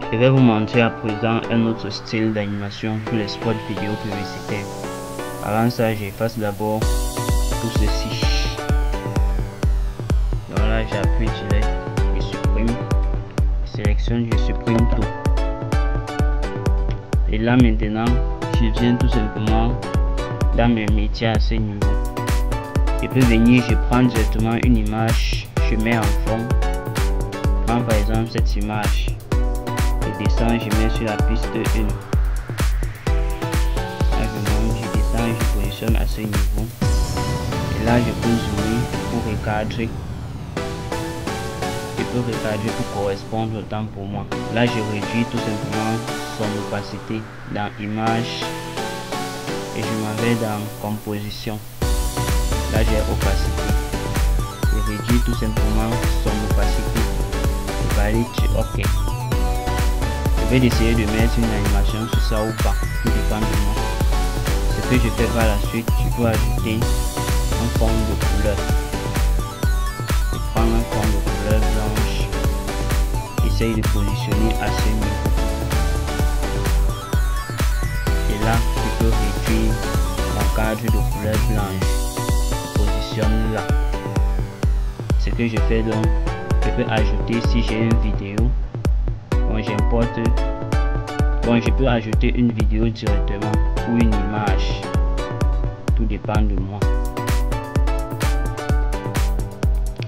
Je vais vous montrer à présent un autre style d'animation pour les spots vidéo publicitaires. Avant ça, j'efface d'abord tout ceci. Donc là, j'appuie direct, je supprime, je sélectionne, je supprime tout. Et là maintenant, je viens tout simplement dans mes métiers à ce niveau. Je peux venir, je prends directement une image, je mets en fond. Je prends par exemple cette image. Je descends, je mets sur la piste 1. Là je monte, je descends, je positionne à ce niveau. Et là je peux zoomer pour recadrer. Je peux recadrer pour correspondre au temps pour moi. Là je réduis tout simplement son opacité dans image. Et je m'en vais dans composition. Là j'ai opacité. Je réduis tout simplement son opacité. Je valide sur OK. Je vais essayer de mettre une animation sur ça ou pas, tout dépend de moi. Ce que je fais par la suite, je peux ajouter un fond de couleur. Je prends un fond de couleur blanche, j'essaye de positionner à ce niveau. Et là, je peux réduire mon cadre de couleur blanche. Je positionne là. Ce que je fais donc, je peux ajouter si j'ai une vidéo. Bon, j'importe. Bon, je peux ajouter une vidéo directement ou une image. Tout dépend de moi.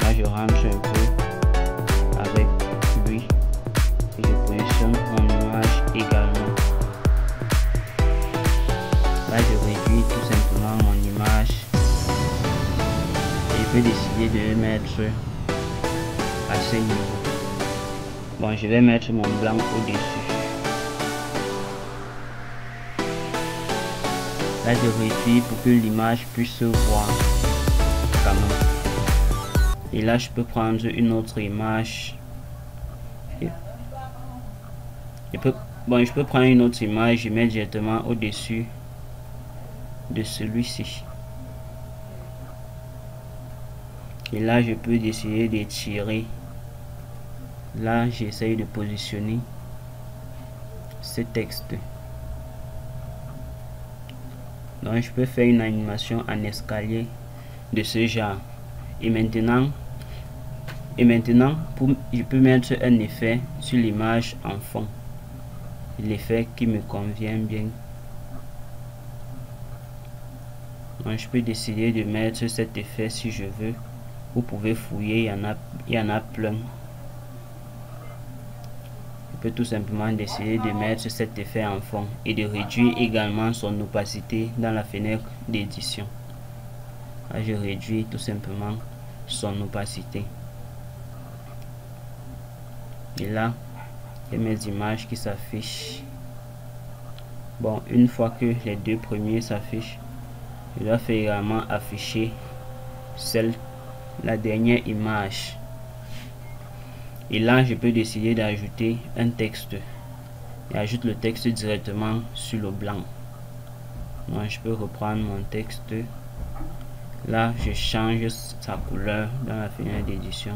Là, je rentre un peu avec lui et je positionne mon image également. Là, je réduis tout simplement mon image et je peux décider de le mettre à ce niveau. Bon, je vais mettre mon blanc au-dessus. Là, je réduis pour que l'image puisse se voir quand même. Et là, je peux prendre une autre image. Je peux prendre une autre image et mettre directement au-dessus de celui-ci. Et là, je peux décider d'étirer. Là, j'essaye de positionner ce texte. Donc, je peux faire une animation en escalier de ce genre. Et maintenant, je peux mettre un effet sur l'image en fond. L'effet qui me convient bien. Donc, je peux décider de mettre cet effet si je veux. Vous pouvez fouiller, il y en a plein. Je peux tout simplement décider de mettre cet effet en fond et de réduire également son opacité dans la fenêtre d'édition. Là, je réduis tout simplement son opacité. Et là, il y a mes images qui s'affichent. Bon, une fois que les deux premiers s'affichent, je dois faire également afficher la dernière image. Et là, je peux décider d'ajouter un texte. Et ajoute le texte directement sur le blanc. Donc, je peux reprendre mon texte. Là, je change sa couleur dans la fenêtre d'édition.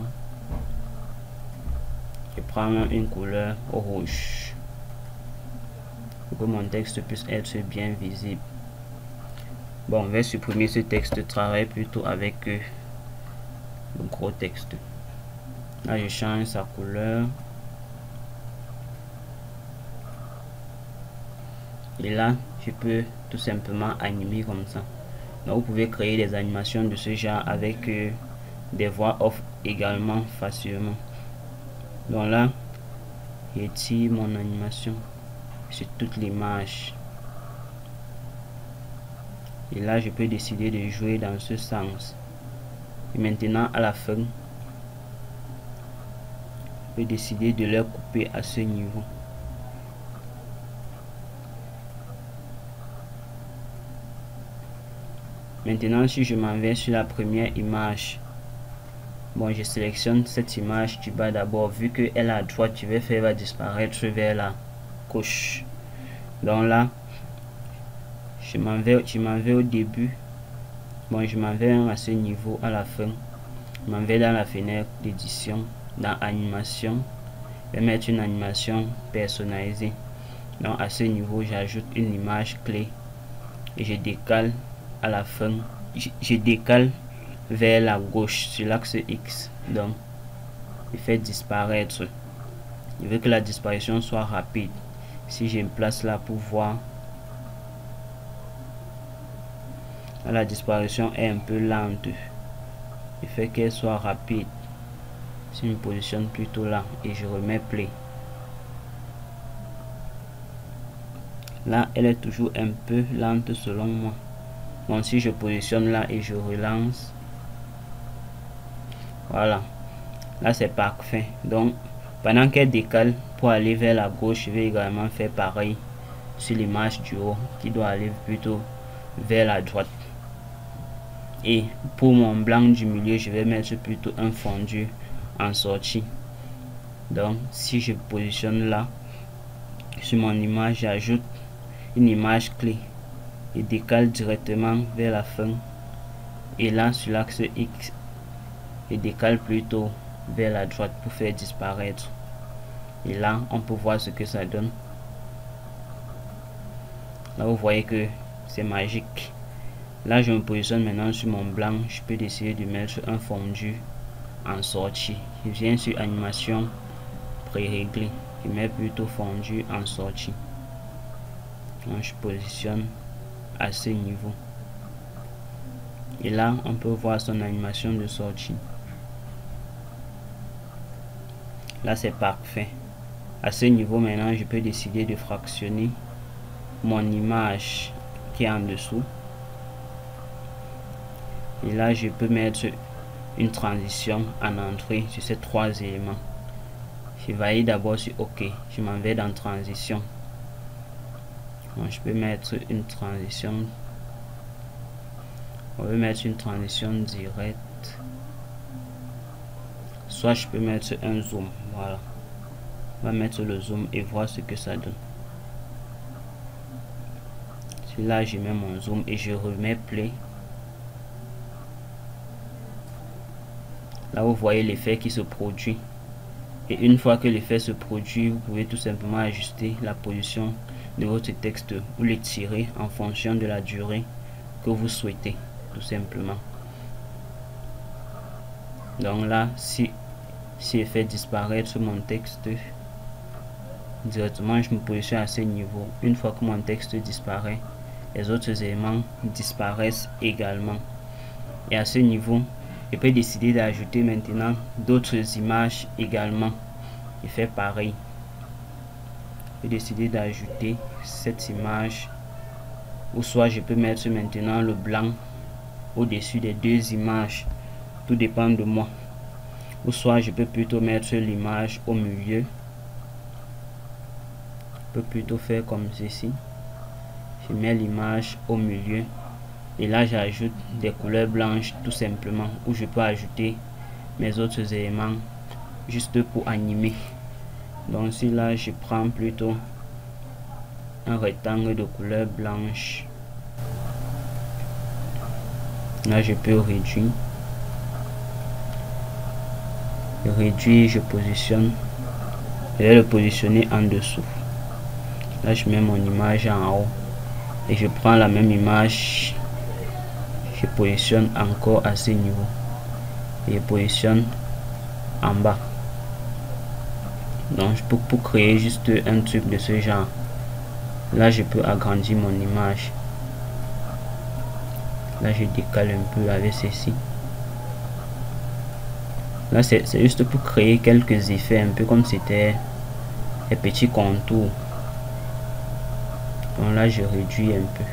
Je prends une couleur rouge pour que mon texte puisse être bien visible. Bon, on va supprimer ce texte. Je travaille plutôt avec le gros texte. Là, je change sa couleur. Et là, je peux tout simplement animer comme ça. Donc, vous pouvez créer des animations de ce genre avec des voix off également facilement. Donc là, j'étire mon animation sur toute l'image. Et là, je peux décider de jouer dans ce sens. Et maintenant, à la fin, je peux décider de leur couper à ce niveau. Maintenant, si je m'en vais sur la première image, bon, je sélectionne cette image du bas d'abord. Vu qu'elle est à droite, je vais faire va disparaître vers la gauche. Donc là, je m'en vais au début. Bon, je m'en vais à ce niveau à la fin. Je m'en vais dans la fenêtre d'édition, dans animation. Je vais mettre une animation personnalisée. Donc à ce niveau, j'ajoute une image clé et je décale à la fin. Je décale vers la gauche sur l'axe X. Donc je fais disparaître. Je veux que la disparition soit rapide. Si je me place là pour voir, la disparition est un peu lente. Je fais qu'elle soit rapide. Si je me positionne plutôt là et je remets play, là elle est toujours un peu lente selon moi. Donc si je positionne là et je relance, voilà, là c'est parfait. Donc pendant qu'elle décale pour aller vers la gauche, je vais également faire pareil sur l'image du haut qui doit aller plutôt vers la droite. Et pour mon blanc du milieu, je vais mettre plutôt un fondu en sortie. Donc si je positionne là sur mon image, j'ajoute une image clé et décale directement vers la fin, et là sur l'axe X et décale plutôt vers la droite pour faire disparaître. Et là on peut voir ce que ça donne. Là vous voyez que c'est magique. Là je me positionne maintenant sur mon blanc, je peux décider de mettre un fondu en sortie. Je viens sur animation pré-réglée, je mets plutôt fondu en sortie. Donc je positionne à ce niveau et là on peut voir son animation de sortie. Là c'est parfait. À ce niveau maintenant je peux décider de fractionner mon image qui est en dessous, et là je peux mettre une transition en entrée sur ces trois éléments. Je vais aller d'abord sur OK, je m'en vais dans transition. Donc, je peux mettre une transition, on veut mettre une transition directe, soit je peux mettre un zoom. Voilà, on va mettre le zoom et voir ce que ça donne. Là je mets mon zoom et je remets play. Là vous voyez l'effet qui se produit, et une fois que l'effet se produit, vous pouvez tout simplement ajuster la position de votre texte ou l'étirer en fonction de la durée que vous souhaitez, tout simplement. Donc là si je fais disparaître mon texte directement, je me positionne à ce niveau. Une fois que mon texte disparaît, les autres éléments disparaissent également. Et à ce niveau, je peux décider d'ajouter maintenant d'autres images également. Je fais pareil. Je peux décider d'ajouter cette image, ou soit je peux mettre maintenant le blanc au-dessus des deux images. Tout dépend de moi. Ou soit je peux plutôt mettre l'image au milieu. Je peux plutôt faire comme ceci. Je mets l'image au milieu et là j'ajoute des couleurs blanches tout simplement, ou je peux ajouter mes autres éléments juste pour animer. Donc si là je prends plutôt un rectangle de couleur blanche, là je peux réduire, je positionne, je vais le positionner en dessous. Là je mets mon image en haut et je prends la même image, je positionne encore à ce niveau et je positionne en bas. Donc pour créer juste un truc de ce genre, là je peux agrandir mon image. Là je décale un peu avec ceci. Là c'est juste pour créer quelques effets, un peu comme c'était les petits contours. Donc là je réduis un peu.